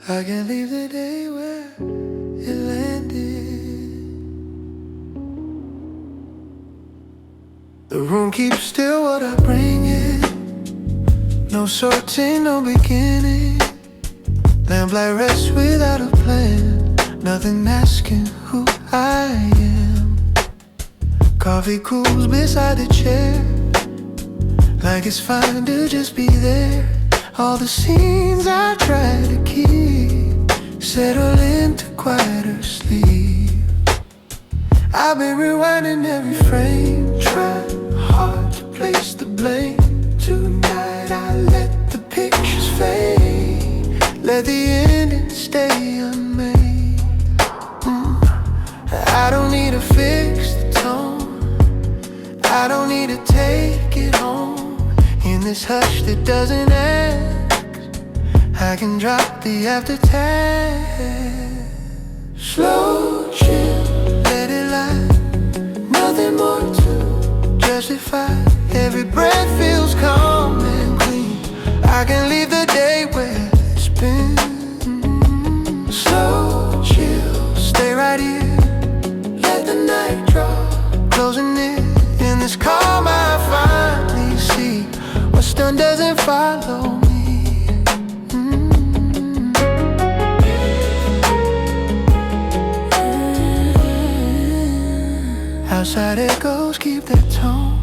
I can't leave the day where it landed. The room keeps still what I bring it. No sorting, no beginning. Lamplight rests without a plan. Nothing asking who I am. Coffee cools beside the chair, like it's fine to just be there. All the scenes I try to keep settle into quieter sleep. I've been rewinding every frame, trying hard to place the blame. Tonight I let the pictures fade, let the ending stay unmade. I don't need to fix the tone, I don't need to take it home. In this hush that doesn't ask, I can drop the aftertaste. Slow, chill, let it lie. Nothing more to justify. Every breath feels calm and clean. I can leave the day where it's been. Slow, chill, stay right here. Let the night draw closing in. In this calm I finally see what's done doesn't follow me. Outside echoes keep their tone.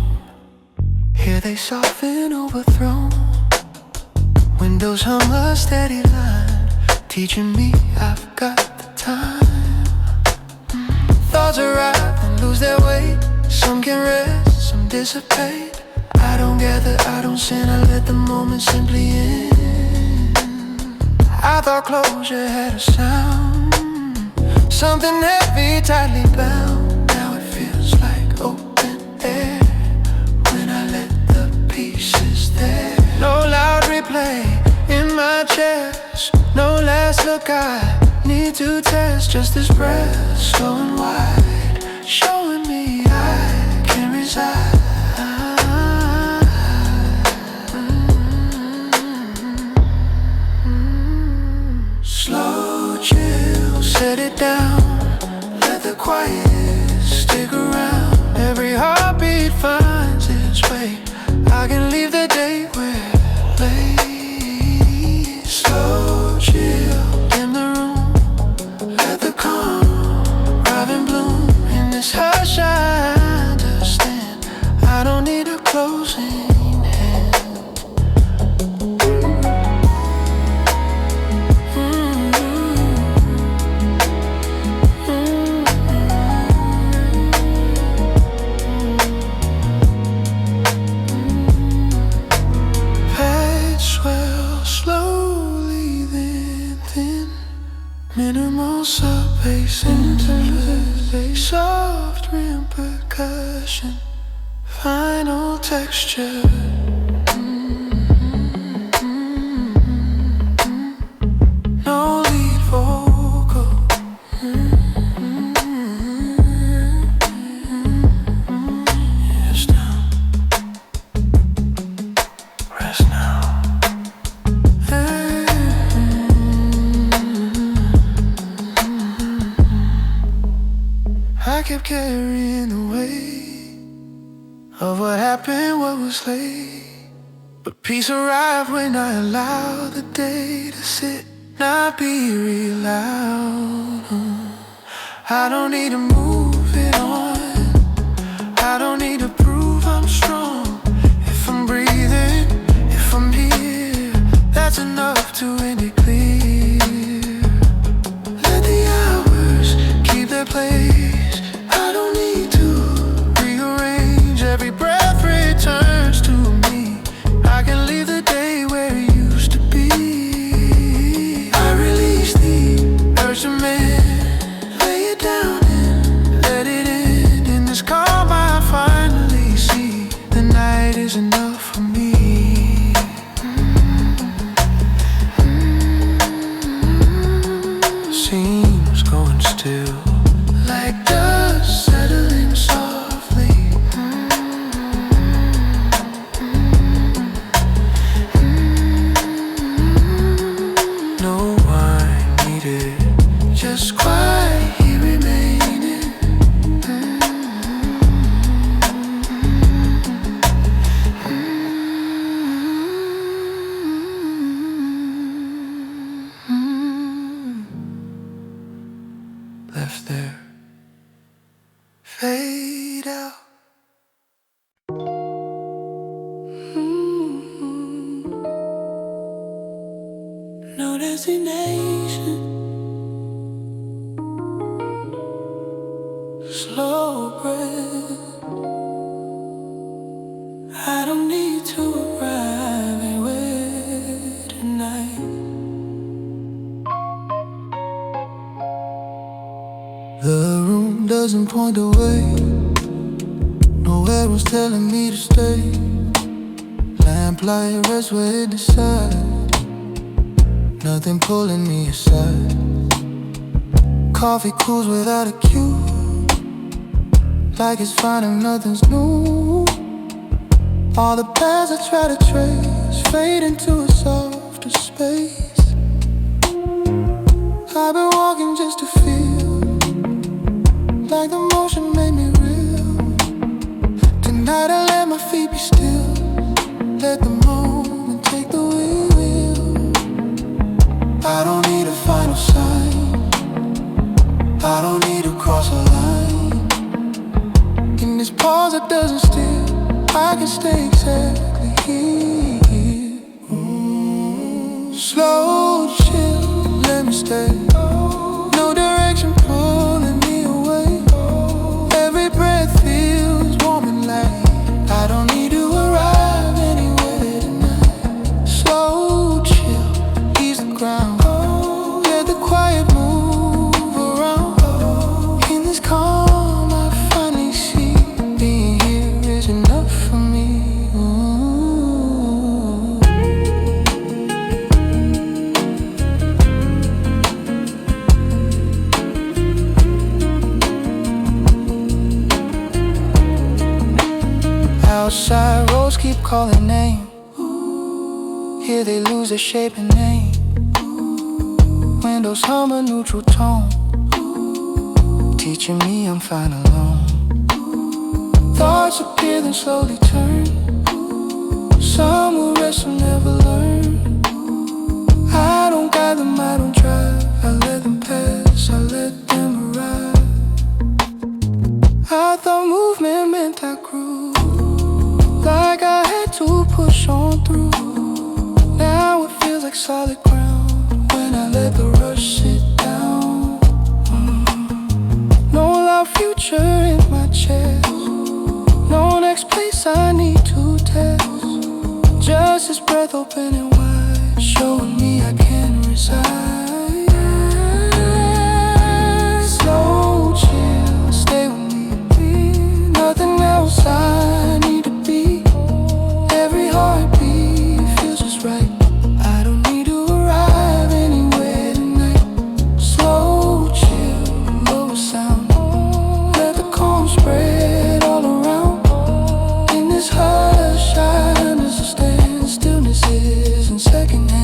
Here they soften, overthrown. Windows hum a steady line, teaching me I've got the time. Thoughts arrive and lose their weight. Some can rest, some dissipate. I don't gather, I don't sin, I let the moment simply end. I thought closure had a sound, something heavy, tightly bound. Now it feels like open air when I let the pieces there. No loud replay in my chest, no last look I need to test. Just this breath, slow and wide, showing me I can reside. Slow, chill, set it down. Let the quiet stick around. Every heartbeat finds its way. I can leave the day where it lay. Slow, chill, dim the room. Let the calm arrive in bloom. In this hush I understand, I don't need a closing hand. Slowly then thin, minimal sub-bass interlude, soft rim percussion, final texture. No lead vocal. Yes, now. Rest now. I kept carrying the weight of what happened, what was late. But peace arrived when I allowed the day to sit, not be real loud. I don't need to move it on, I don't need to prove I'm strong. If I'm breathing, if I'm here, that's enough to end it clear. Let the hours keep their place, I don't need to rearrange. Every breath returns to me. I can leave the day where it used to be. I release the urge to mend, lay it down and let it end. In this calm I finally see the night is enough for me. destination. Slow breath. I don't need to arrive anywhere tonight. The room doesn't point the way. No arrows telling me to stay. Lamplight rests where it decides. Nothing pulling me aside. Coffee cools without a cue, like it's finding nothing's new. All the paths I try to trace fade into a softer space. I've been walking just to feel like the motion made me real. Tonight I let my feet be still. Let the moment take the wheel. I don't need a final sign. I don't need to cross a line. In this pause that doesn't steal, I can stay exactly here. Slow chill, let me stay. No direction pulling me away. Every breath feels warm and light. I don't need to arrive anywhere tonight. Slow chill, ease the ground. Let the quiet move around. In this calm I finally see being here is enough for me. Outside roads keep calling name. Here they lose their shape and name. Windows hum a neutral tone, teaching me I'm fine alone. Thoughts appear then slowly turn. Some will rest will never learn. I don't guide them, I don't drive. I let them pass, I let them arrive. I thought movement meant I grew, like I had to push on through. Now it feels like solid ground when I let the rush sit down. No loud future in my chest, no next place I need to test. Just this breath open and wide, showing me I can reside. Slow chill, stay with me. Nothing else I need to be. Every heartbeat feels just right. I don't need to arrive anywhere tonight. Slow chill, lower sound. Let the calm spread all around. In this hush I understand stillness isn't secondhand.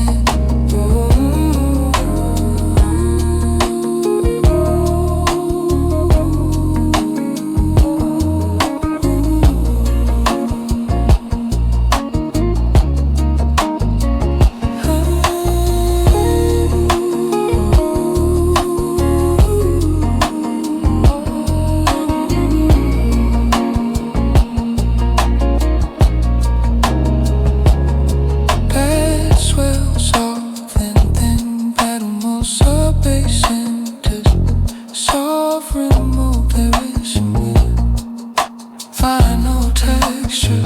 Final texture,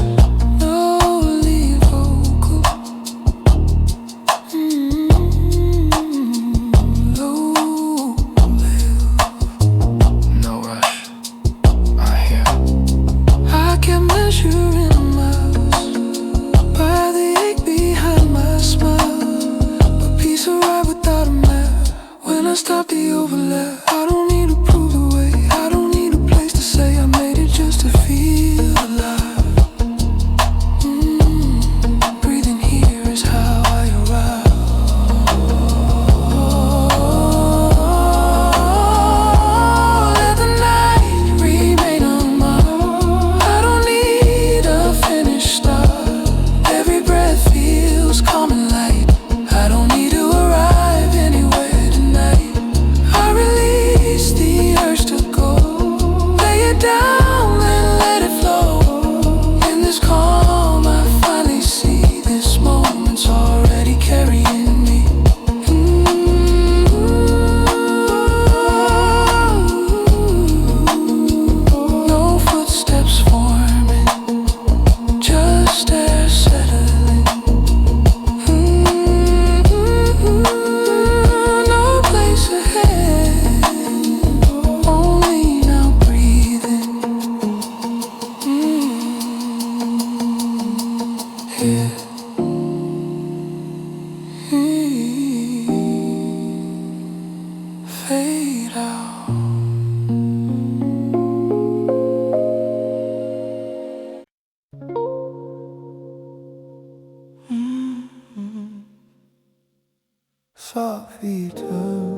no lead vocal. Low level, no rush, I hear. I can measure in miles by the ache behind my smile. But peace arrived without a map. When I stop the overlap, I don't need to prove the way. I don't need a place to say I made it just to feel alive. Breathing here is how I arrive. Let the night remain unmarked. I don't need a finished start. Every breath feels calm and light. I don't need to arrive anywhere tonight. I release fade out. Softly turn,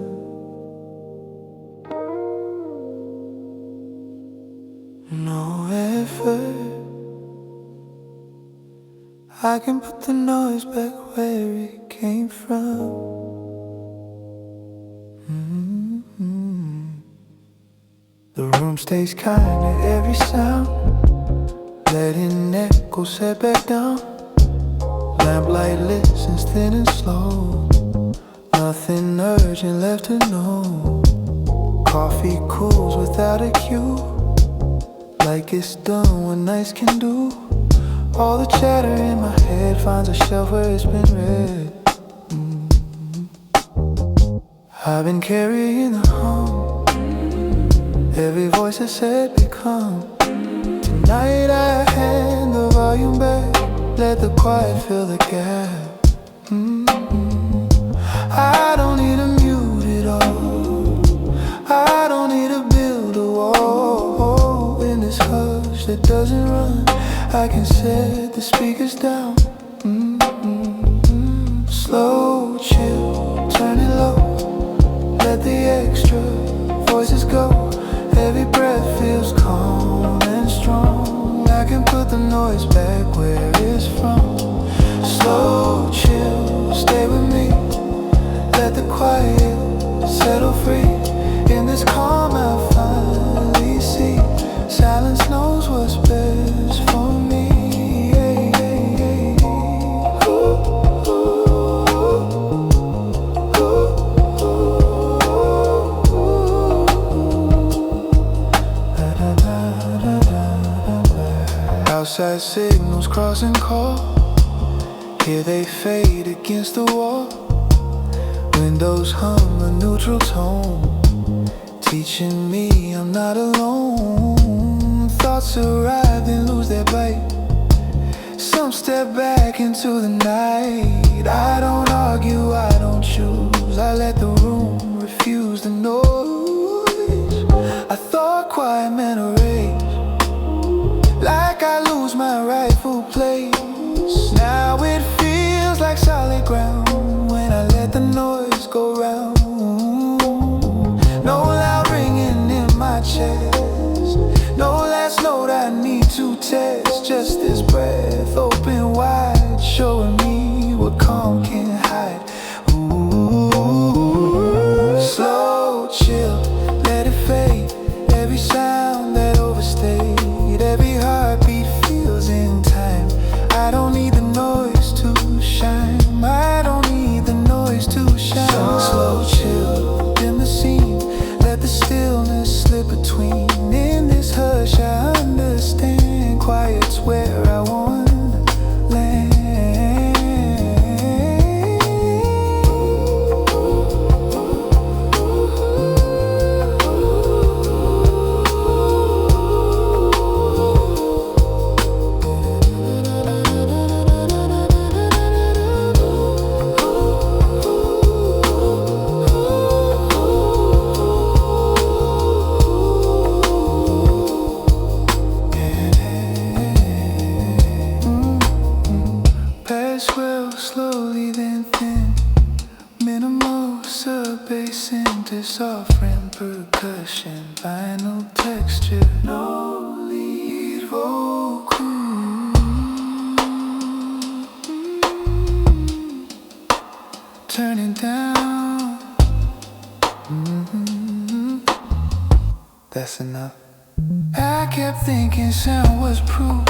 no effort. I can put the noise back where it came from. The room stays kind to every sound, letting echo set back down. Lamplight listens thin and slow, nothing urgent left to know. Coffee cools without a cue, like it's done what nights can do. All the chatter in my head finds a shelf where it's been read. I've been carrying the hum, every voice has said become. Tonight I hand the volume back, let the quiet fill the gap. I don't need to mute it all, I don't need to build a wall. In this hush that doesn't run, I can set the speakers down. Slow, chill, turn it low, let the extra voices go. Every breath feels calm and strong, I can put the noise back where it's from. Slow, chill, stay with me, let the quiet settle free. In this calm I finally see, silence knows what's best for me. Outside signals cross and call, here they fade against the wall. Windows hum a neutral tone, teaching me I'm not alone. Thoughts arrive and lose their bite, some step back into the night. I don't argue, I don't choose, I let the room refuse the noise. I thought quiet meant a race, like I lose my rightful place. Now it feels like solid ground when I let the noise go round. No loud ringing in my chest, no last note I need to test. Just this breath open wide, showing me what calm can hide. Ooh, slow, chill, let it fade. Every sound that overstayed, every heartbeat feels in time. I don't need the noise to shine, I don't need the noise to shine. Slow, chill, dim the scene, let the stillness slip between. In this hush I understand, quiet's where I want to land. Swell slowly then thin, minimal sub-bass into soft-rim percussion, vinyl texture, no lead vocal. Turning down, that's enough. I kept thinking sound was proof,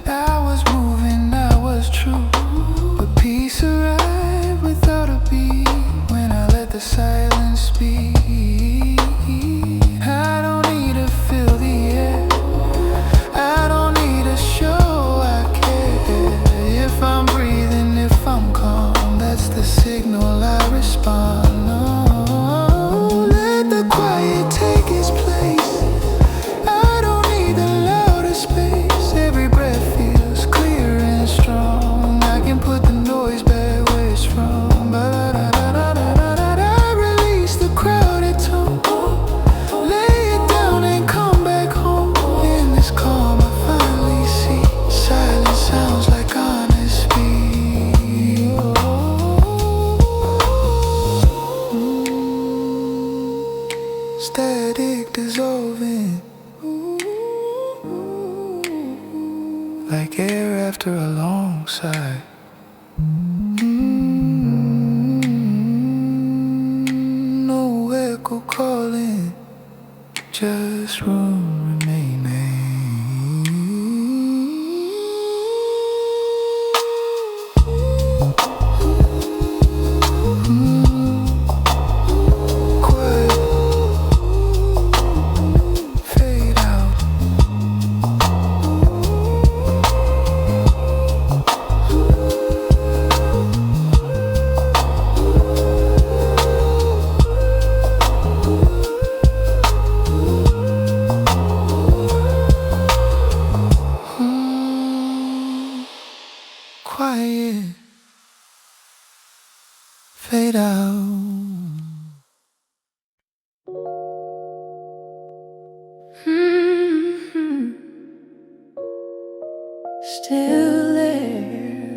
I was moving, I was true. But peace arrived without a beat when I let the silence speak. I don't need to fill the air, I don't need to show I care. If I'm breathing, if I'm calm, that's the signal I respond. No, let the quiet take its place, I don't need the loudest space. Every fade out. Still there,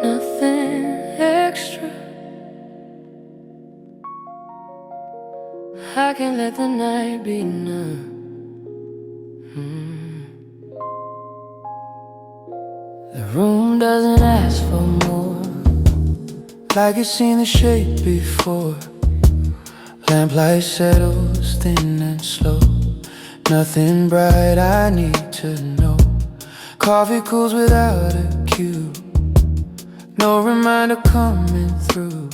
nothing extra. I can't let the night be enough. The room doesn't ask for more, like it's seen the shape before. Lamplight settles thin and slow. Nothing bright I need to know. Coffee cools without a cue. No reminder coming through.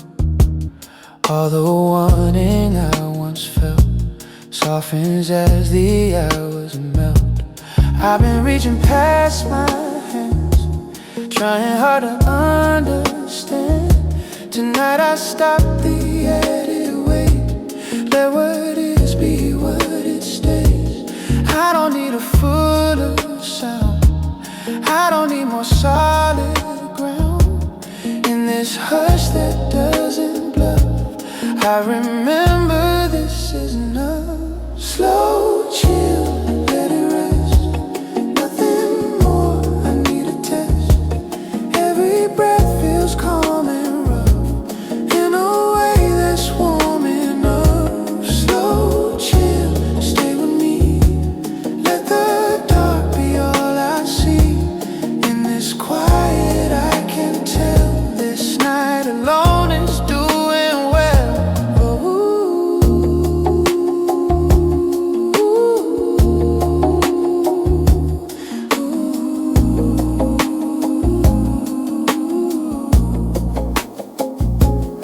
All the wanting I once felt softens as the hours melt. I've been reaching past my hands, trying hard to understand. Tonight I stop the added weight. Let what is be what it stays. I don't need a fuller sound. I don't need more solid ground. In this hush that doesn't bluff, I remember this is enough. Slow, chill, let it rest. Nothing more, I need a test. Every breath feels calm and rough, in a way that's warm enough. Slow, chill, stay with me. Let the dark be all I see. In this quiet I can tell this night alone is doing well.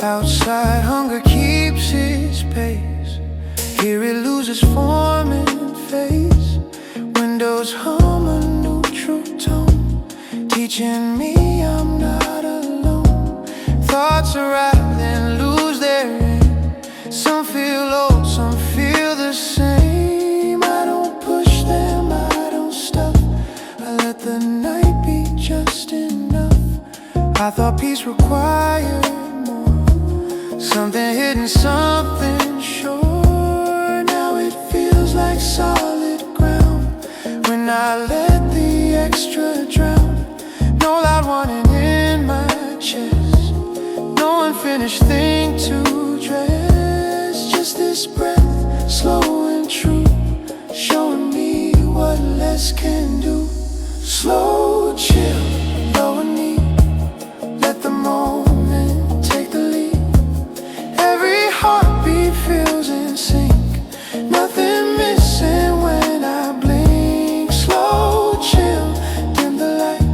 Outside hunger keeps its pace. Here it loses form and face. Windows hum a neutral tone, teaching me I'm not alone. Thoughts arrive then lose their aim. Some feel old, some feel the same. I don't push them, I don't stop. I let the night be just enough. I thought peace required more, something hidden, something sure. Now it feels like solid ground when I let the extra drown. No loud wanting in my chest, no unfinished thing to dress. Just this breath, slow and true, showing me what less can do. Slow, chill, lower knee. Let the moment take the lead. Every heartbeat feels in sync, nothing missing when I blink. Slow, chill, dim the light.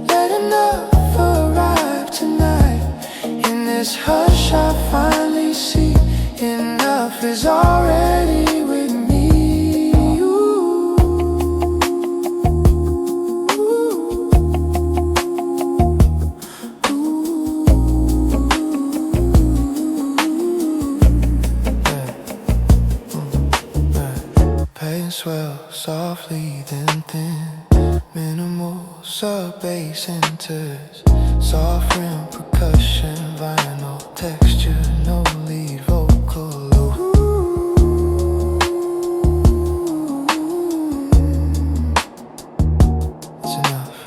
Let enough arrive tonight. In this hush I finally see enough is already with me. Pain swells softly then thin. Minimal sub-bass enters. Soft rim percussion, vinyl texture, no lead vocal. It's enough,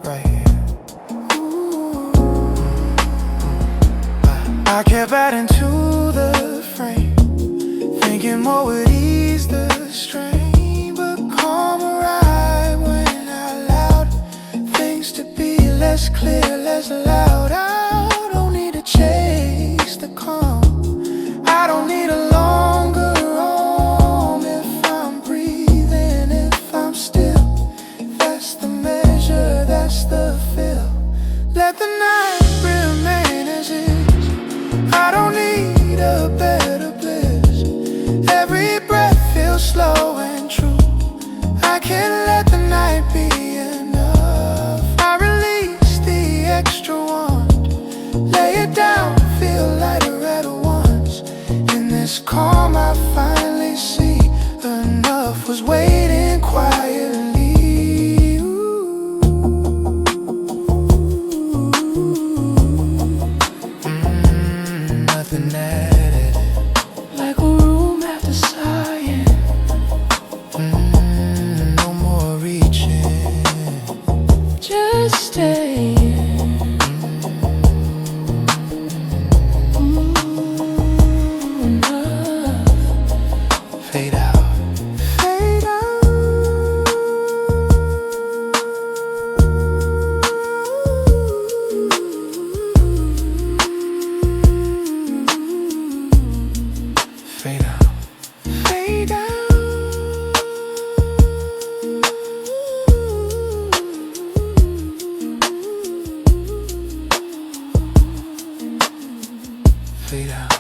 right here. I kept adding to the frame, thinking more would ease the strain. But calm arrived when I allowed things to be less clear, less loud. I don't need to chase the calm. I don't need a longer arm. If I'm breathing, if I'm still, that's the measure, that's the feel. Let the night remain as is. I don't need a better bliss. Every breath feels slow and true. I can't let the night be enough. I release the extra one. stay. Fade out. Fade out. Fade out. Fade out. Fade out.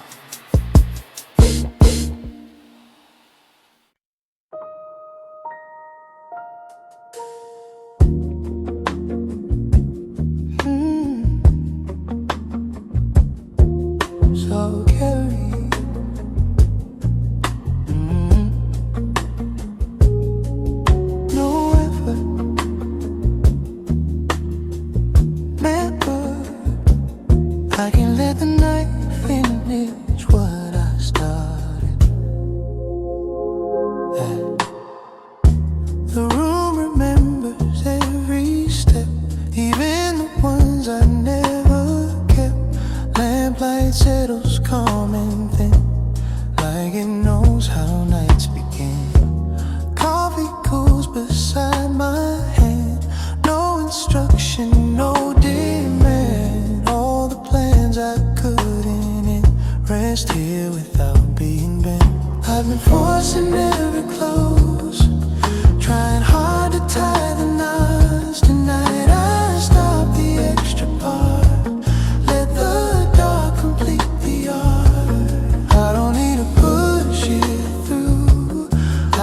So carry. No effort, never. I can let the night finish what I started. The room remembers every step, even the ones I never kept. Lamplight settles calm and thin, like it knows how nights begin. Coffee cools beside my hand, no instruction, no demand. All the plans I couldn't end rest here without being bent. I've been forcing every close, trying hard to tie the knots. Tonight I stop the extra part, let the dark complete the art. I don't need to push it through,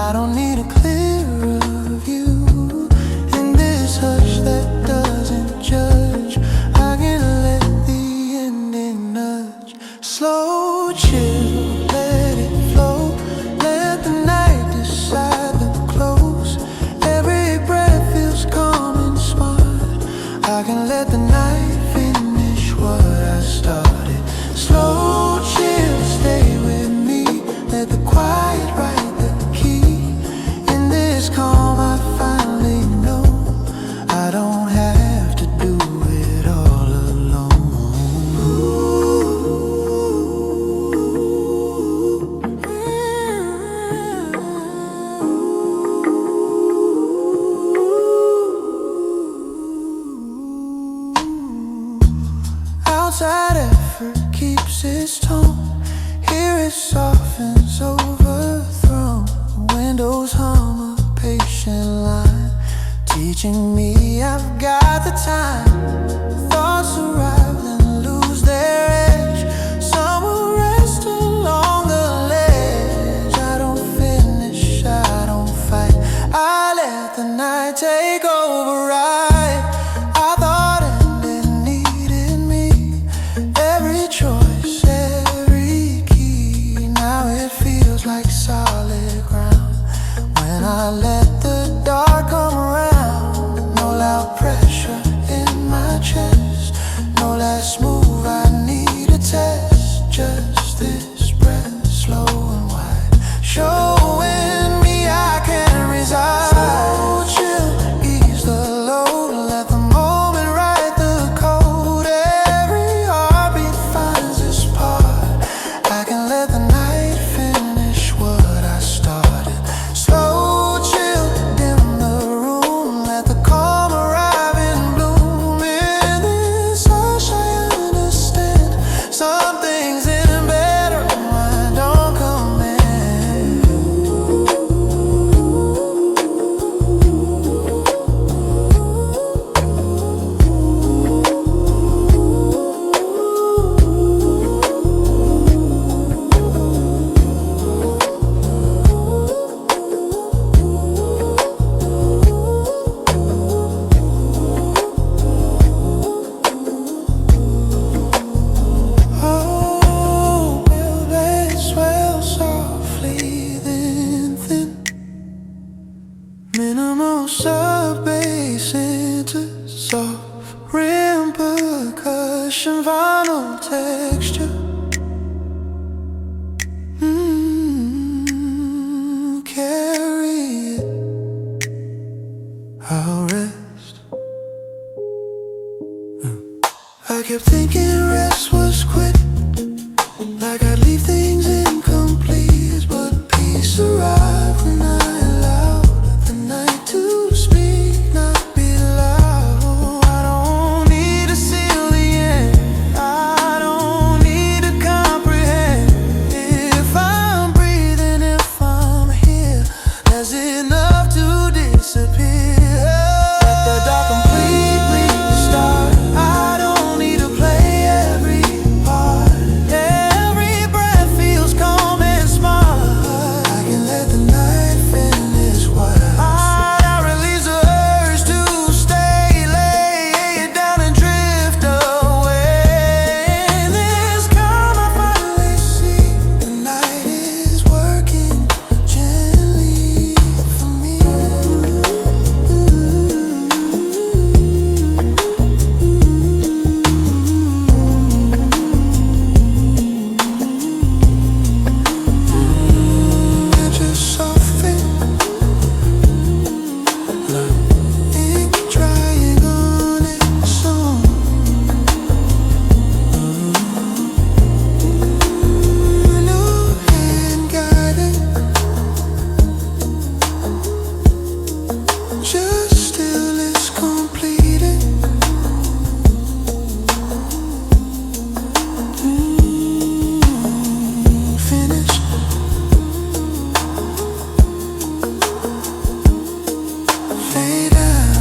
I don't need a clearer view. In this hush that doesn't judge, I can let the ending nudge. Slow chill, let it flow, let the night decide the close. Every breath feels calm and smart, I can let the night finish what I started. Slow chill, stay with me, let the quiet write the key. In this calm I finally know I don't have to do it all alone. Outside effort keeps its tone, here it softens, overthrown. Windows hum a patient line, teaching me I've got the time. Thoughts arrive and lose their edge, some will rest along the ledge. I don't finish, I don't fight, I let the night take over. I thought it needed me, every choice, every key. Now it feels like solid ground when I let the dark come around. No loud pressure in my chest, no last move I need to test. Just this breath, slow and wide, showing me I can reside. Slow chill, ease the load, let the moment write the code. Every heartbeat finds its part, I can let the night finish what I started. Slow chill, dim the room, let the calm arrive and bloom. In this hush I understand, some things in better when I don't come in. Oh, will they swell softly then thin? Minimal sub-bass into soft rim percussion, vinyl texture. Carry it, I'll rest I kept thinking rest was quit, like I'd leave things incomplete. But peace arrived when I allowed the night to speak, not be loud. I don't need to seal the end, I don't need to comprehend. If I'm breathing, if I'm here, that's enough to disappear. Let the dark completely start. I don't need to play every part. Every breath feels calm and smart. I can let the night finish what I release the urge to stay, lay it down and drift away. In this calm I finally see the night is working gently for me. It just soften, like ink drying on its own. No hand guiding, just still it's completing. Finish. Fade out.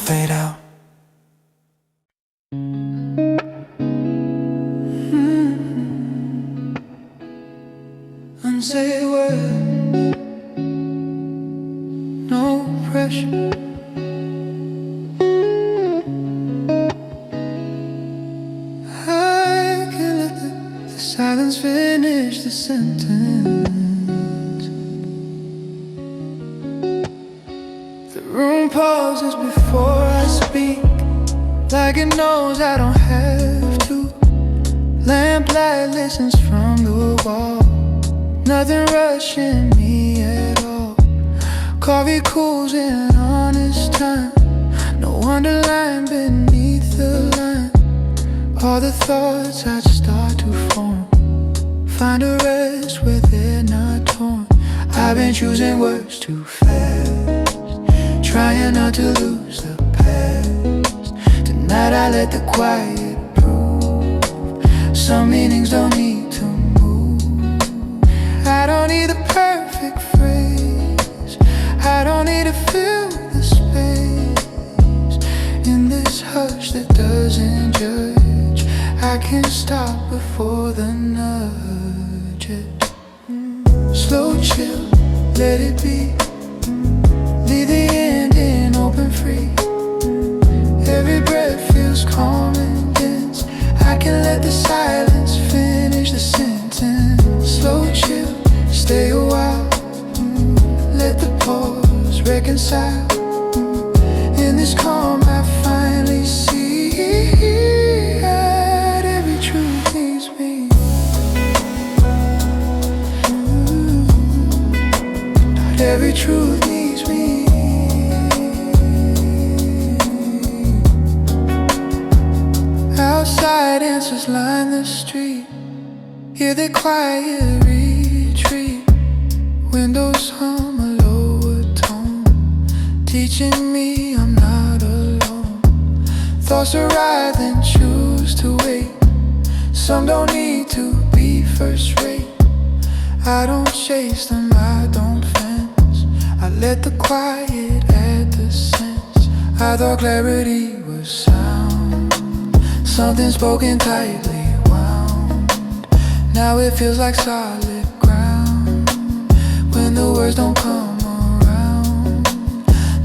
Fade out. Unsaid words, no pressure. I can let the silence finish the sentence. The room pauses before I speak, like it knows I don't have to. Lamplight listens from the wall, nothing rushing me at all. Coffee cools in honest time, no underline beneath the line. All the thoughts I'd start to form, find a rest where they're not torn. I've been choosing words too fast, trying not to lose the past. Tonight I let the quiet prove some meanings don't need to move. I don't need the perfect phrase, I don't need to fill the space. In this hush that doesn't judge, I can stop before the nudges. Slow chill, let it be. Leave the ending open free. Every breath feels calm and dense. I can let the silence finish the sentence. Slow chill, stay a while. Let the pause reconcile. In this calm I finally see that every truth needs me. Not every truth needs me. Outside answers line the street, hear the quiet retreat. Windows hum a lower tone, teaching me I'm not alone. Thoughts arrive then choose to wait. Some don't need to be first rate. I don't chase them, I don't fence. I let the quiet add the sense. I thought clarity was sound, something spoken tightly wound. Now it feels like solid ground when the words don't come around.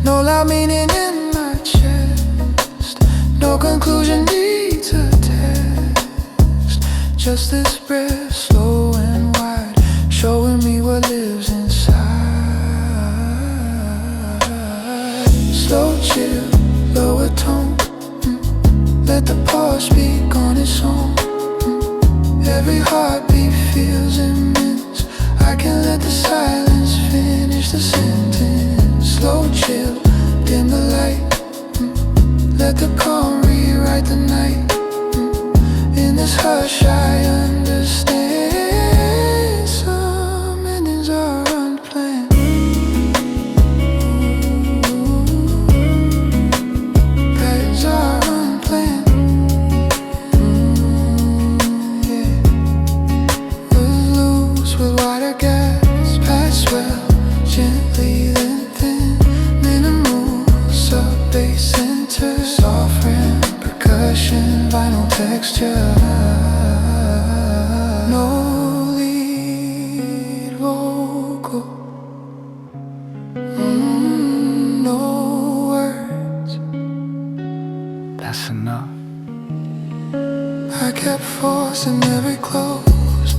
No loud meaning in my chest, no conclusion needs a test. Just this breath, slow and wide, showing me what lives inside. Slow chill, lower tone, let the pause speak on its own. Every heartbeat feels immense. I can let the silence finish the sentence. Slow chill, pause in every close,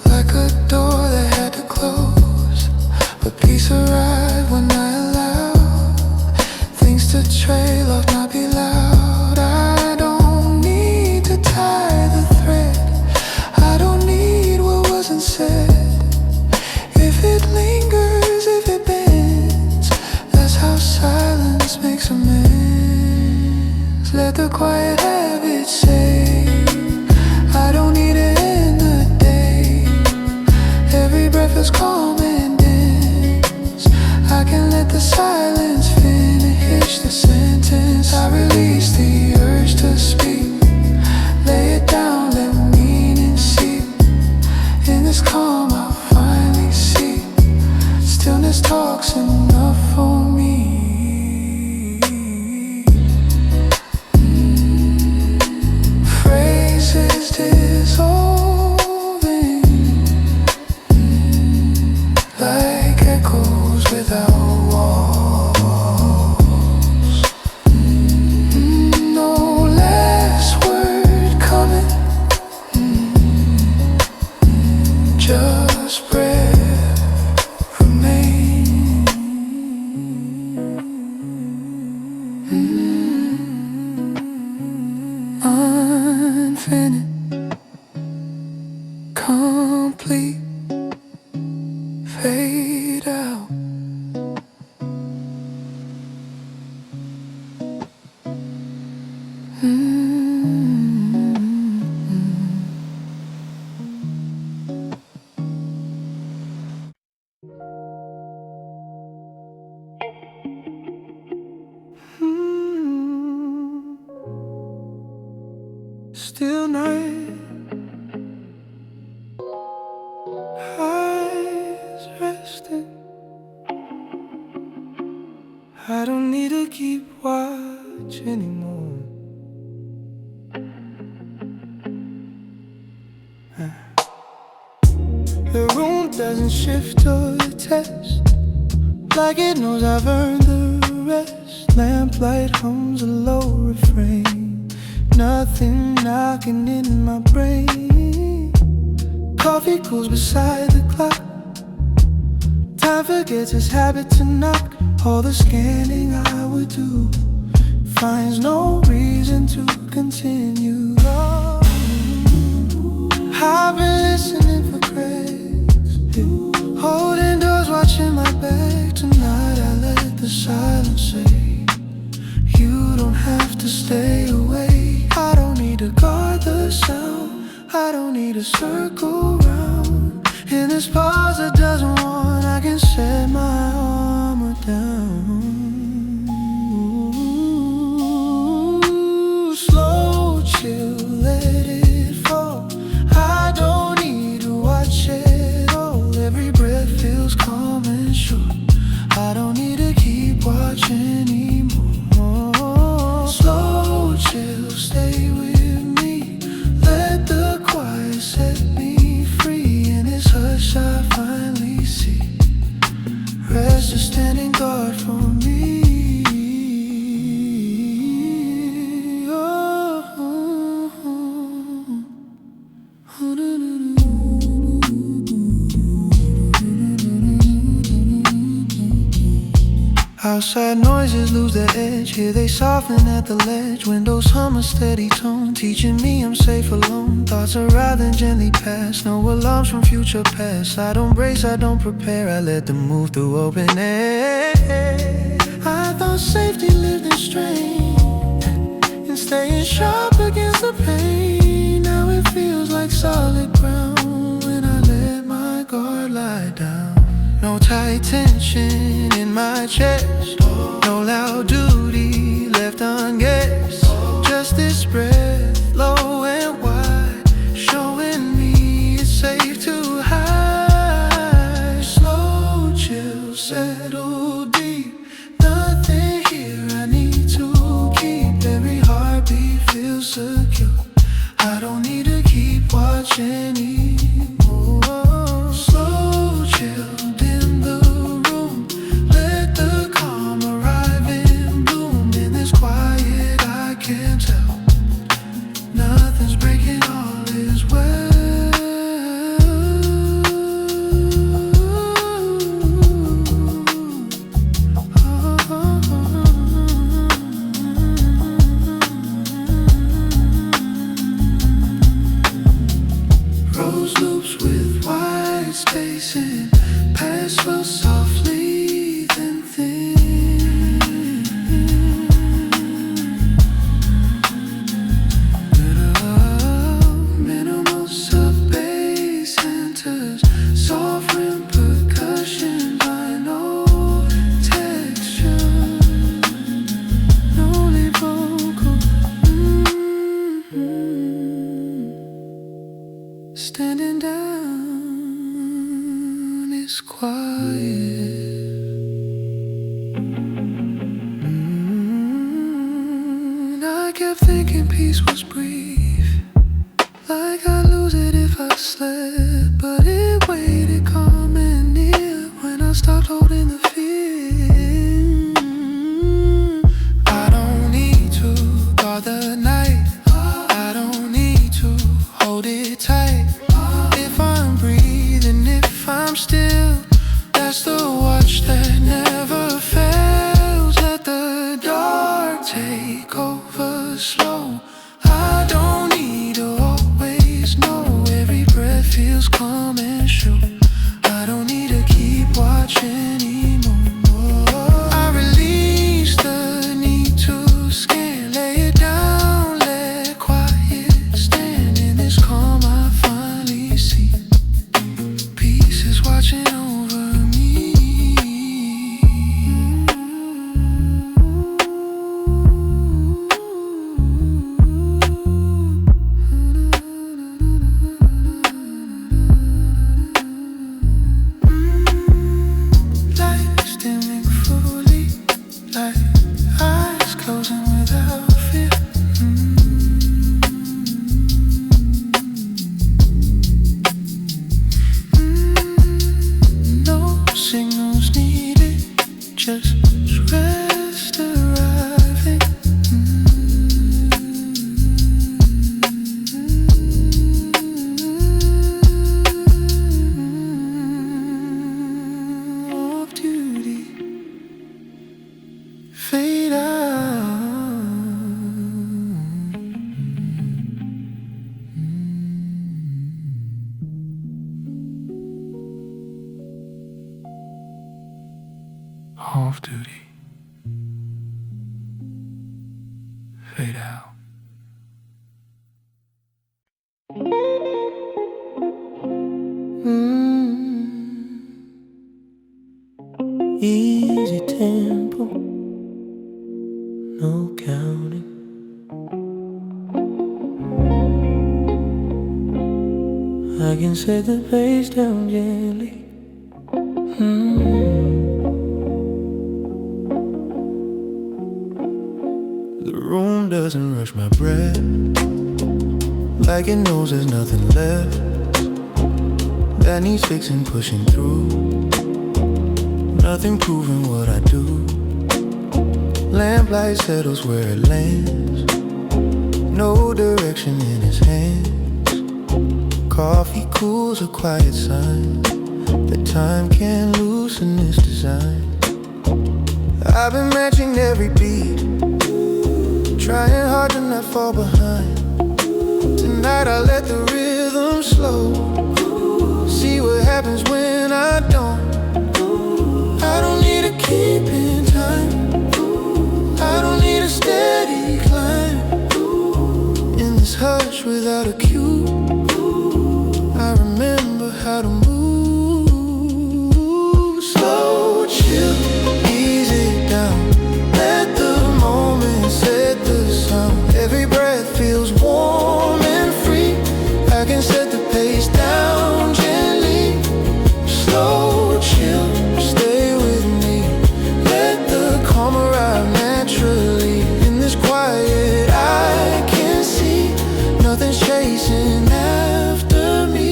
like a door that had to close. But peace arrived when I allowed things to trail off, not be loud. I don't need to tie the thread, I don't need what wasn't said. If it lingers, if it bends, that's how silence makes amends. Let the quiet habits say, I don't need to end the day. Every breath is calm and dense. I can let the silence finish the sentence. I release the urge to speak. Lay it down, let meaning seep. In this calm I finally see stillness talks enough for me. Phrases dissolving like echoes without walls. No last word coming, just breath remain. Infinite, complete, fade out. Still night, eyes resting. I don't need to keep watch anymore. The room doesn't shift or test, like it knows I've earned the rest. Lamplight hums a low refrain, nothing knocking in my brain. Coffee cools beside the clock, time forgets its habit to knock. All the scanning I would do finds no reason to continue. Oh, I've been listening for cracks, holding doors, watching my back. Tonight I let the silence say, you don't have to stay away. I don't need to guard the sound, I don't need to circle round. In this pause that doesn't want, I can set my armor down. Slow chill, let it fall. I don't need to watch it all. Every breath feels calm and sure. I don't need to keep watching anymore. Slow chill, stay with me. Let the quiet set me free. In this hush I finally see rest is standing guard for me. Outside noises lose their edge, here they soften at the ledge. Windows hum a steady tone, teaching me I'm safe alone. Thoughts arrive and gently pass, no alarms from future past. I don't brace, I don't prepare, I let them move through open air. I thought safety lived in strain and staying sharp against the pain. Now it feels like solid ground when I let my guard lie down. No tight tension in my chest, no loud duty left unguessed. Just this breath, low and wide, showing me it's safe to hide. Slow chill, settle deep, nothing here I need to keep. Every heartbeat feels secure, I don't need to keep watching anymore. Slow chill, quiet first softly, then thin. Minimal sub-bass enters, soft rim percussion by no texture, no lead vocal. Standing down is quiet. I kept thinking peace was brief, like I'd lose it if I slept. But it waited calm and near when I stopped holding the fear. I don't need to guard the night, I don't need to hold it tight. If I'm breathing, if I'm still, that's the watch that never fails. Let the dark take over slow. I don't need to always know. Every breath feels calm and sure. I don't need to keep watching anymore. I release the need to scan, lay it down, let quiet stand. In this calm I finally see peace is watching over me. Lights dimming fully, like eyes closing without fear. No signals needed, just rest arriving. Off duty, fade out. Off duty, fade out. Easy tempo, no counting. I can set the pace down gently. The room doesn't rush my breath, like it knows there's nothing left that needs fixing, pushing through. Nothing proving what I do. Lamplight settles where it lands, no direction in his hands. Coffee cools, a quiet sign that time can loosen its design. I've been matching every beat, trying hard to not fall behind. Tonight I let the rhythm slow, see what happens when I don't. I don't need to keep in time, I don't need a steady climb. In this hush without a cue, I remember how to move. Slow, chill, ease it down, let the moment set the sound. Every breath feels warm and free, I can set the pace down gently. Slow, chill, stay with me, let the calm arrive naturally. In this quiet I can see nothing's chasing after me.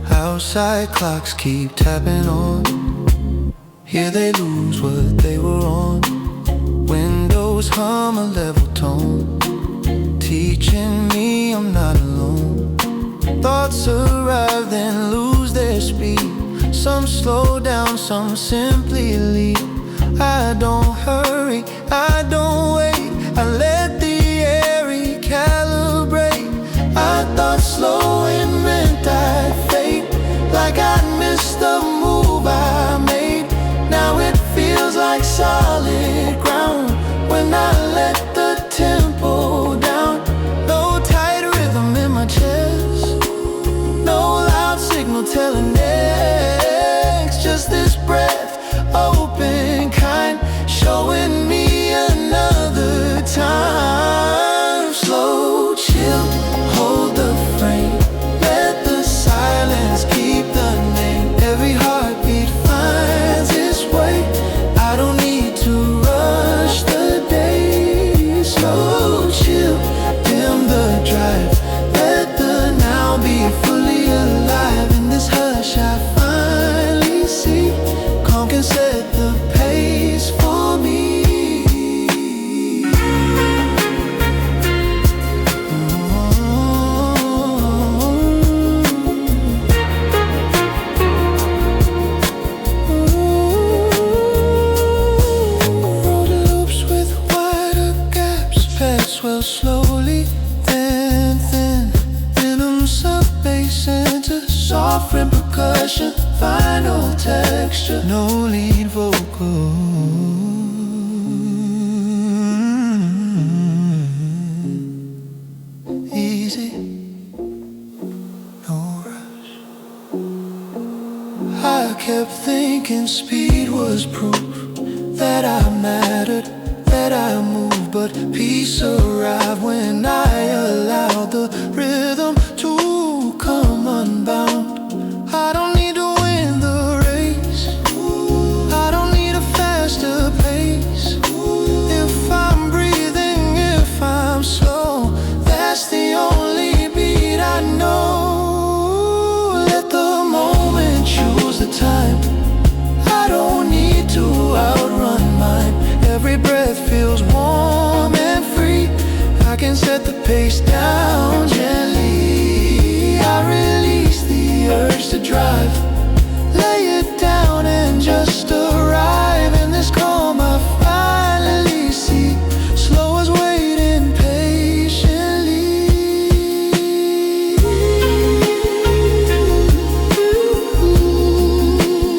Outside clocks keep tapping on, here they lose what they were on. Windows hum a level tone, teaching me I'm not alone. Thoughts arrive then lose their speed, some slow down, some simply leave. I I don't hurry, I don't wait, I let the air recalibrate. I thought slowing meant I'd fade, like I'd missed the move I made. Now it feels like solid ground when I let the tempo down. No tight rhythm in my chest, no loud signal telling next. Just this breath, open kind, showing me another time. Slow, chill, hold the frame, let the silence keep the name. Every heartbeat finds its way, I don't need to rush the day. Slow, chill, dim the drive, let the now be fully alive. In this hush I finally see, calm can set the pace for me. Road loops with wider gaps, paths swell slowly, then thin. Rhythm sub bass into soft rim percussion, final texture, no lead vocal. Easy, no rush. I kept thinking speed was proof that I mattered, that I moved, but peace arrived when I allowed the rhythm to come unbound. I don't need to win the race, I don't need a faster pace. If I'm breathing, if I'm slow, that's the only beat I know. Let the moment choose the time, I don't need to outrun mine. Every breath feels warm and free, I can set the pace down gently. I release the urge to drive, lay it down and just arrive. In this calm I finally see, slow as waiting patiently.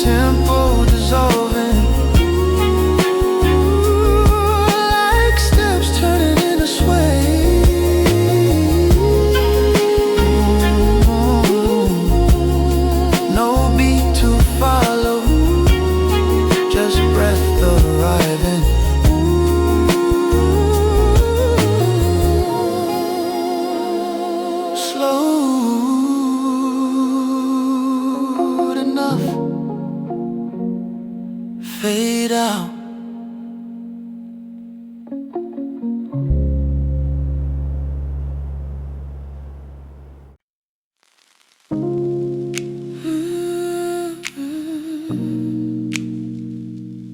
Tempo dissolving, like steps turning into sway. No beat to follow, just breath arriving. Slowed enough, fade out.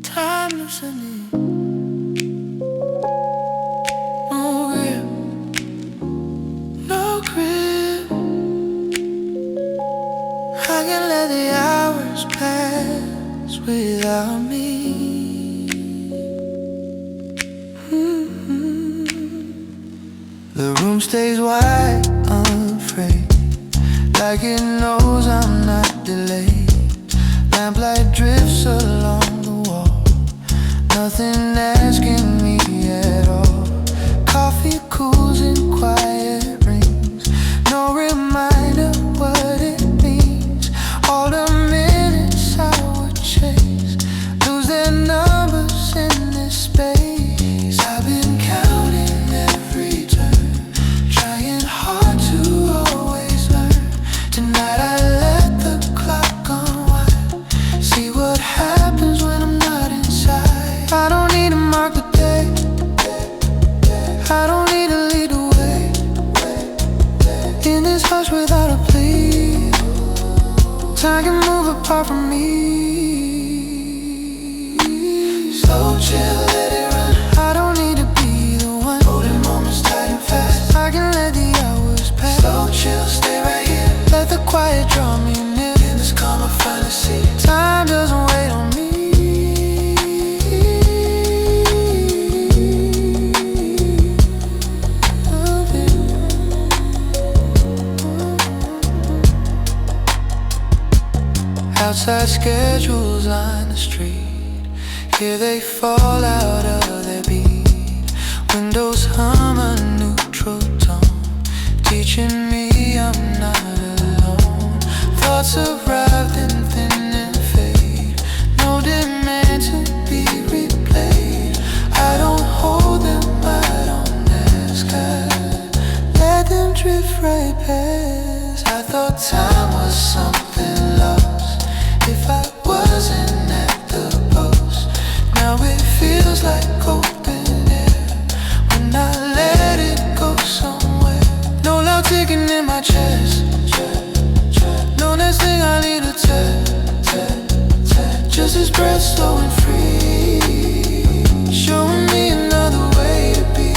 Time loosening, no grip, no grip. I can let the hours pass without me. The room stays wide, unafraid, like it knows I'm not delayed. Lamplight drifts along the wall, nothing asking me at all. Coffee cools in quiet rings, no reminder what it means. All the minutes I would chase lose their numbers in this space. I've been counting every turn, trying hard to always learn. Tonight I let the clock unwind, see what happens when I'm not inside. I don't need to mark the day, I don't need to lead the way. In this hush without a plea, time can move apart from me. Slow, chill, let it run, I don't need to be the one holding moments tight and fast. I can let the hours pass. Slow, chill, stay right here, let the quiet draw me near. In this calm I finally see, time doesn't wait on me. Outside schedules line the street. Here they fall out of their beat. Windows hum a neutral tone, teaching me I'm not alone. Thoughts arrive then thin and fade. No demand to be replayed. I don't hold them, I don't ask. I let them drift right past. I thought time was something lost if I wasn't at the post. Now it feels like open air when I let it go somewhere. No loud ticking in my chest, no next thing I need to tap. Just his breath slow and free, showing me another way to be.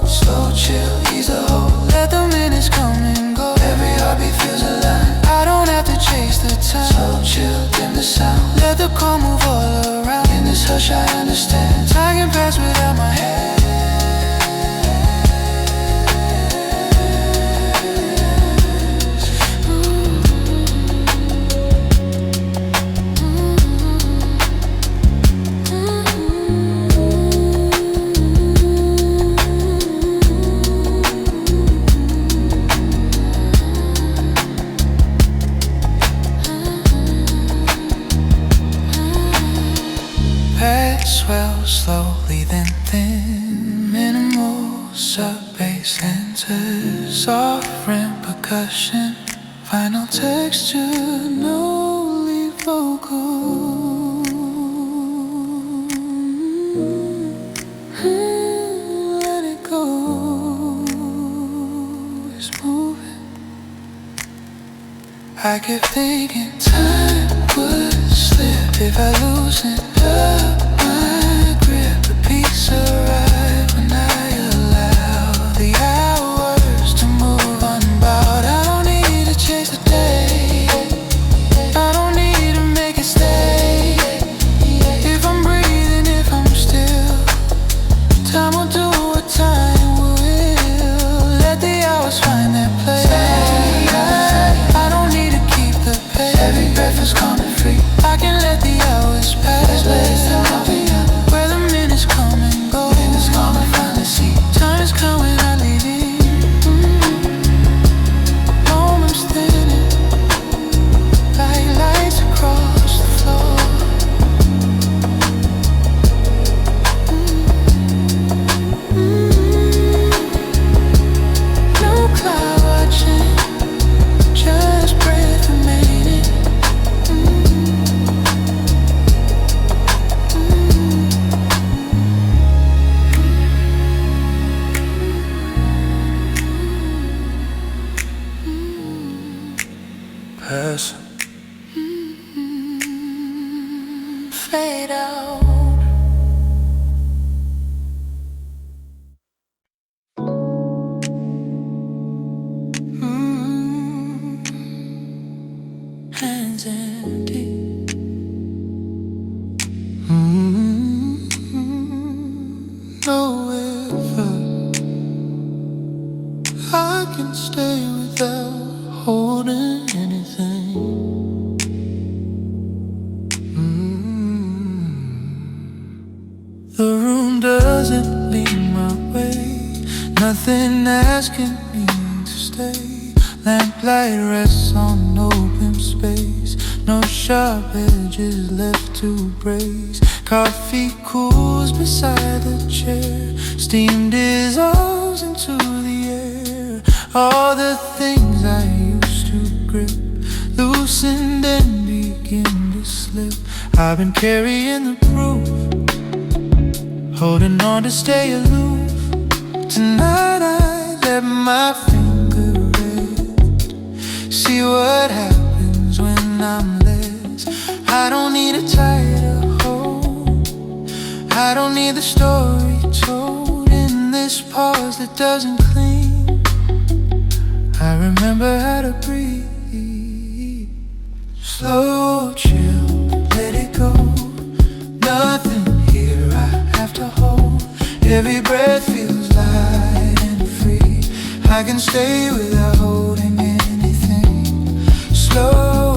Slow chill, ease the hold, let the minutes come and go. Every heartbeat feels alive, I don't have to chase the time. Slow chill, dim the sound, let the calm move all around. In this hush I understand, time can pass without my hands. Swell slowly then thin, minimal sub-bass enters, soft rim percussion, final texture, no lead vocal. Let it go, it's moving. I kept thinking time would slip if I loosened up my grip. A peace arrived when I allow the hours to move unbowed. I don't need to chase the day, I don't need to make it stay. If I'm breathing, if I'm still, time will do what time will. Let the hours find their place. I don't need to keep the pace. Every breath is calm and free, I can let the hours pass. Where the minutes come and go, minutes come and finally see. Time is coming, I leave it. Moments thinning, like lights across the floor. No cloud watching, just breath remaining. Person, fade out. Hands empty. No effort, I can stay without holding anything. The room doesn't lead my way, nothing asking me to stay. Lamplight rests on open space, no sharp edges left to brace. Coffee cools beside the chair, steam dissolves into the air. All the things I used to grip loosened and begin to slip. I've been carrying the proof, holding on to stay aloof. Tonight I let my finger rest, see what happens when I'm less. I don't need a tighter hold, I don't need the story told. In this pause that doesn't cling, I remember how to breathe. Slow, chill, let it go. Nothing here I have to hold. Every breath feels light and free. I can stay without holding anything. Slow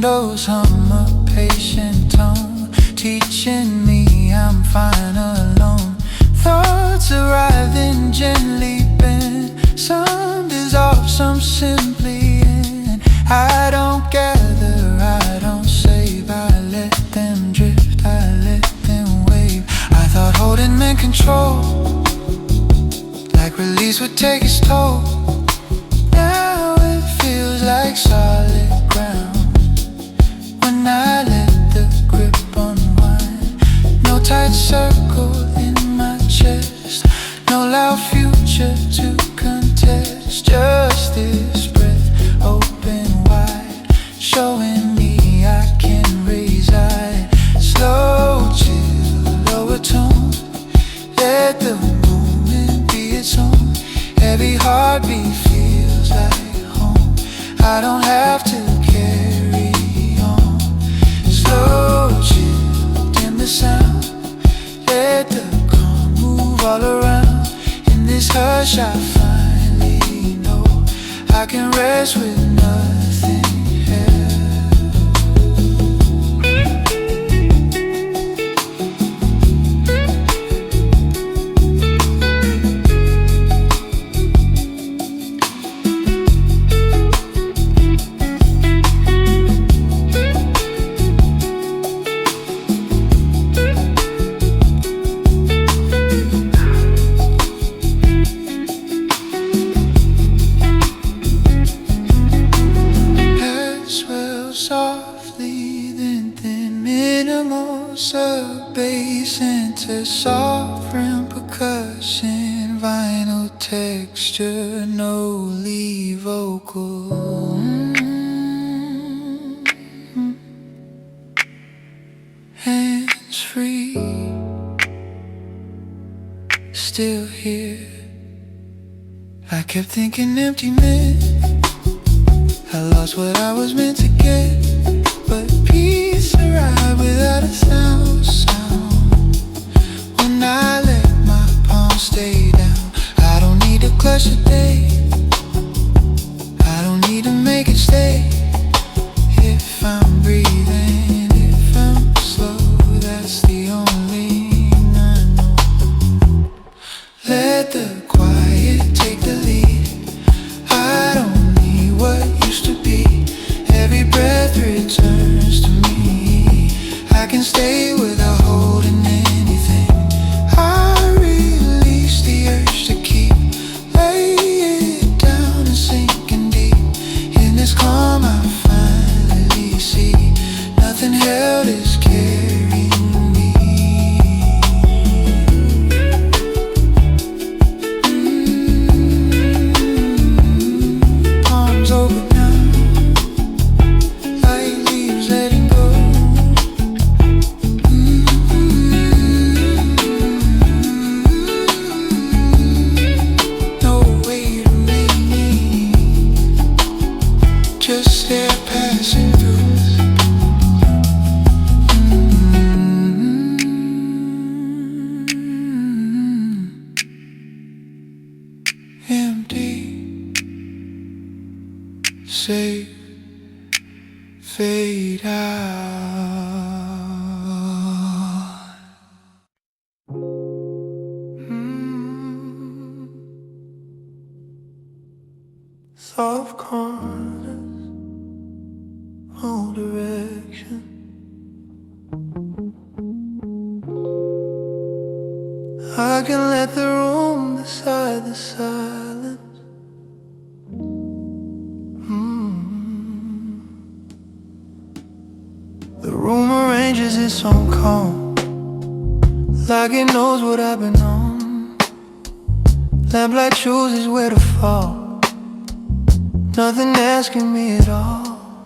windows hum a patient tone, teaching me I'm fine alone. Thoughts arriving gently bend, some dissolve, some simply end. I don't gather, I don't save, I let them drift, I let them wave. I thought holding in control, like release would take its toll. Now it feels like solid ground when I let the grip unwind. No tight circle in my chest, no loud future to contest. Just this breath open wide, showing me I can reside. Slow, chill, lower tone, let the moment be its own. Every heartbeat feels like home, I don't have to carry on. Slow, chill, dim the sound, let the calm move all around. In this hush I finally know I can rest with nothing else. Softly, then minimal sub-bass into sovereign percussion, vinyl texture, no lead vocal. Hands free, still here. I kept thinking emptiness, I lost what I was meant to get, but peace arrived without a sound. When I let my palms stay down, I don't need to clutch today, I don't need to make it stay. If I'm breathing, if I'm slow, that's the only thing I know. Let the quiet take the lead, I don't need what used to be. Every breath returns to me, I can stay without holding anything. I release the urge to keep, lay it down and sinking deep. In this calm I finally see, nothing held is carrying me. Arms open now, like leaves letting go. No weight remaining, just air passing through us. Empty, safe, fade out. Soft corners, all direction. I can let the room decide the silence. The room arranges its own calm, like it knows what I've been on. Lamplight chooses where to fall, nothing asking me at all.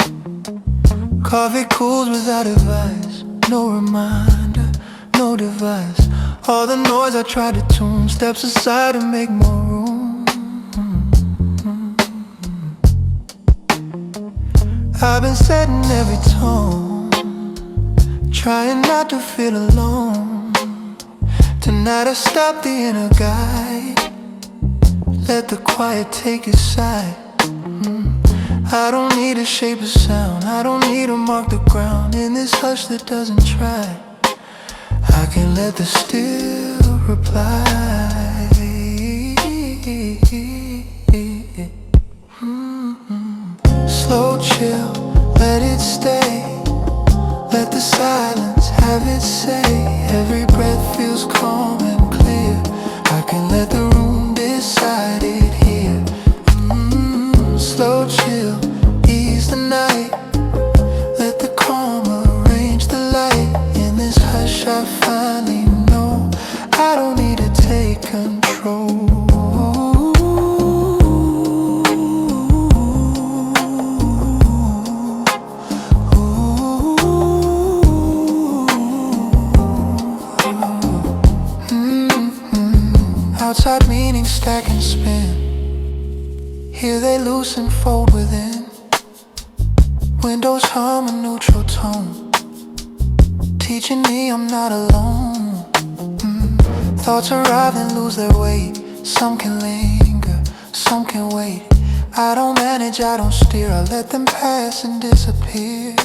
Coffee cools without advice, no reminder, no device. All the noise I try to tune steps aside to make more room. I've been setting every tone, trying not to feel alone. Tonight I stop the inner guide, let the quiet take its side. I don't need to shape a sound, I don't need to mark the ground. In this hush that doesn't try, I can let the still reply. Slow chill, let it stay. Let the silence have its say. Every breath feels calm and clear. I can let the room decide it here. Slow chill, ease the night. Let the calm arrange the light. In this hush I finally know I don't need to take control. Outside meaning stack and spin. Here they loose and fold within. Windows hum a neutral tone, teaching me I'm not alone. Thoughts arrive and lose their weight. Some can linger, some can wait. I don't manage, I don't steer. I let them pass and disappear.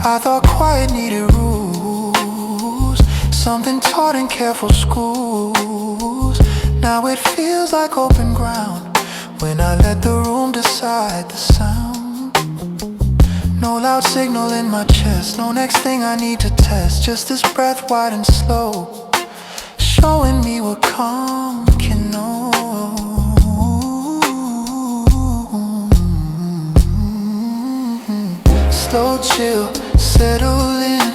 I thought quiet needed rules, something taught in careful schools. Now it feels like open ground when I let the room decide the sound. No loud signal in my chest, no next thing I need to test. Just this breath wide and slow, showing me what calm can know. Slow chill, settle in.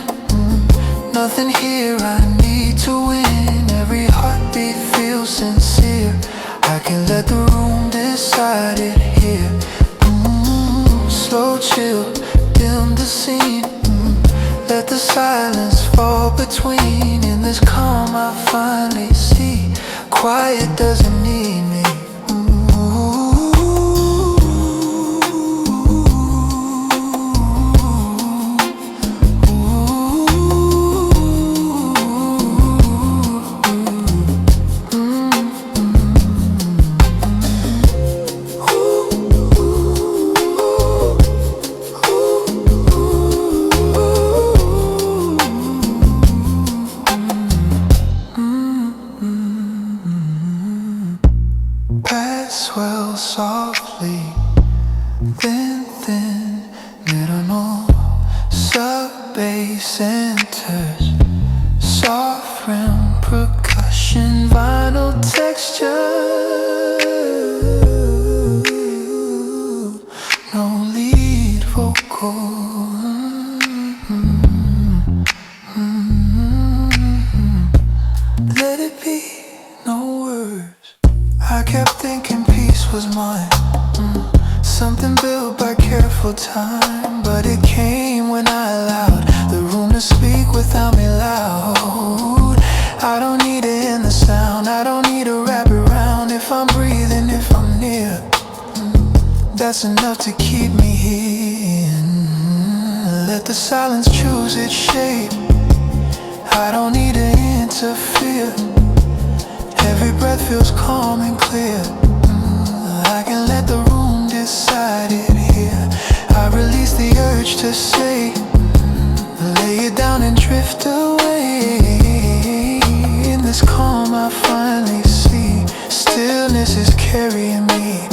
Nothing here I need to win. Every heartbeat feels sincere. I can let the room decide it here. Slow chill, dim the scene. Let the silence fall between. In this calm I finally see quiet doesn't need me. Swell softly, then thin, minimal. Sub-bass enters, soft rim percussion, vinyl texture. No lead vocal. Let it be, no words. I kept thinking peace was mine, something built by careful time. But it came when I allowed the room to speak without me loud. I don't need to end the sound, I don't need to wrap it around. If I'm breathing, if I'm near, that's enough to keep me here. Let the silence choose its shape. I don't need to interfere. Every breath feels calm and clear. I can let the room decide it here. I release the urge to say, lay it down and drift away. In this calm I finally see stillness is carrying me.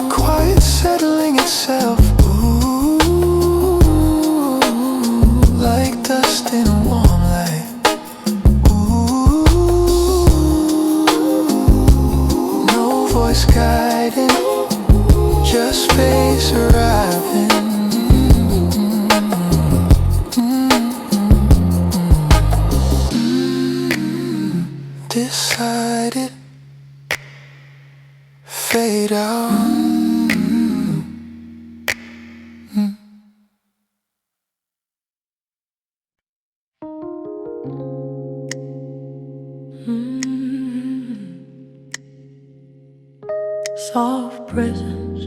Quiet settling itself. Like dust in a warm light. No voice guiding, just space arriving. Decided, fade out. Soft presence,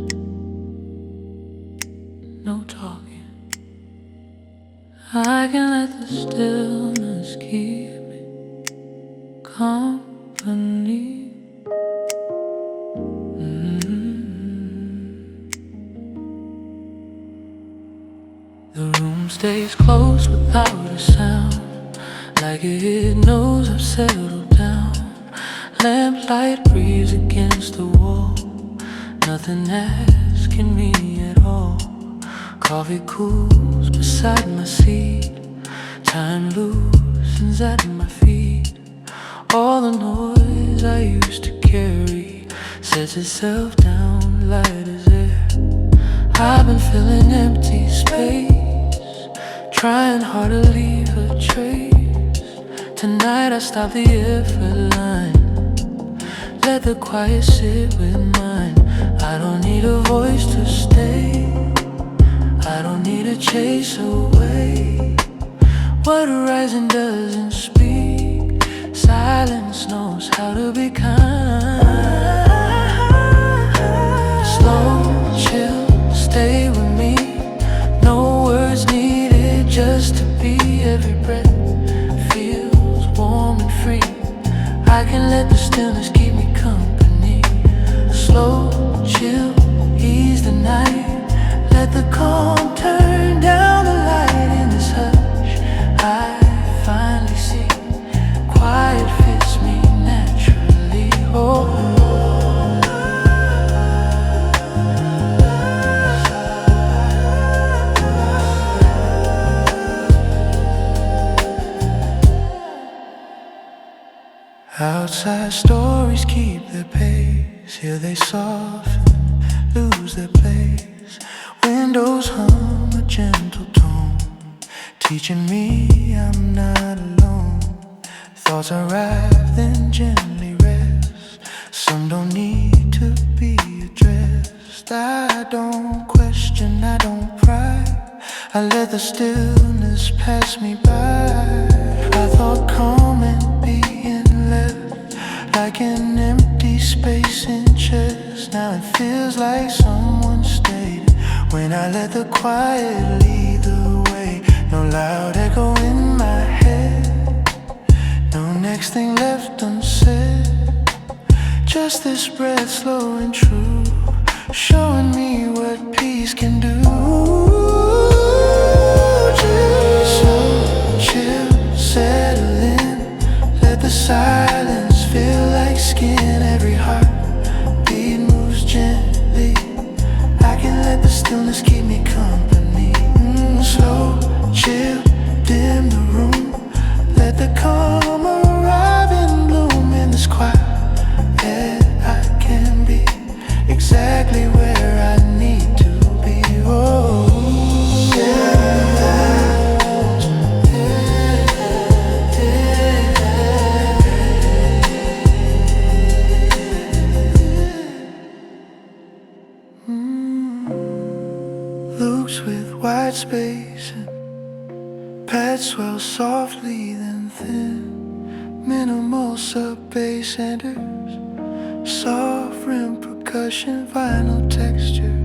no talking. I can let the stillness keep me. stays close without a sound, like it knows I've settled down. Lamplight breeze against the wall, nothing asking me at all. Coffee cools beside my seat, time loosens at my feet. All the noise I used to carry sets itself down light as air. I've been filling empty space, trying hard to leave a trace. Tonight I stop the effort line, let the quiet sit with mine. I don't need a voice to stay, I don't need to chase away what rising doesn't speak. Silence knows how to be kind. Slow, chill, stay with me. No words needed, just to be. Every breath feels warm and free. I can let the stillness keep me company. Slow, chill, ease the night. Let the calm turn down the light. In this hush I finally see quiet fits me naturally. Oh, outside stories keep their pace, here they soften, lose their place. Windows hum a gentle tone, teaching me I'm not alone. Thoughts arrive then gently rest, some don't need to be addressed. I don't question, I don't pry, I let the stillness pass me by. I thought calm and being left like an empty space in chest. Now it feels like someone stayed when I let the quiet lead the way. No loud echo in my head, no next thing left unsaid. Just this breath slow and true, showing me what peace can do. So chill, settle in, let the silence feel like skin. Every heartbeat moves gently, I can let the stillness keep me company. Slow, chill, dim the room, let the calm arrive in bloom. In this quiet I can be exactly where I need to be. Oh, loops with wide space and pads swell softly then thin. Minimal sub-bass enters, soft rim percussion, vinyl texture.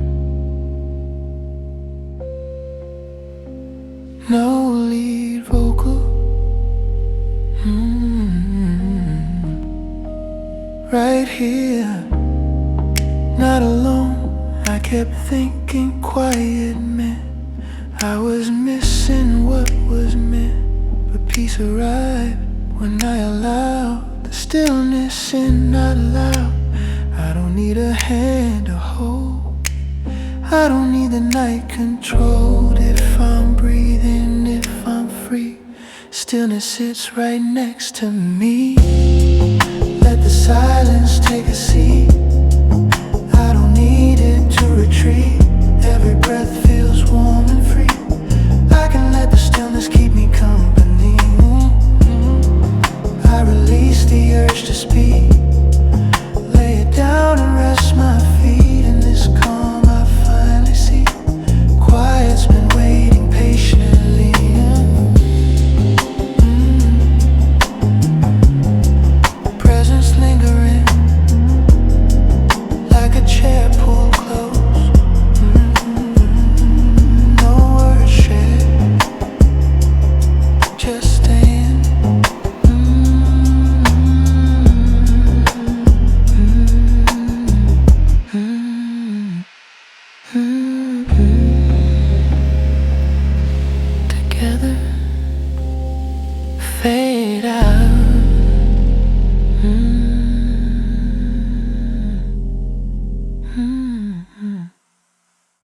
No lead vocal, right here, not alone. I kept thinking quiet meant I was missing what was meant. But peace arrived when I allowed the stillness in, not loud. I don't need a hand to hold, I don't need the night controlled. If I'm breathing, if I'm free, stillness sits right next to me. Let the silence take a seat, I don't need it to retreat. Every breath feels warm and free, I can let the stillness keep me company. I release the urge to speak, lay it down and rest my feet. In this calm I finally see quiet's been waiting patiently. Presence lingering, Mm.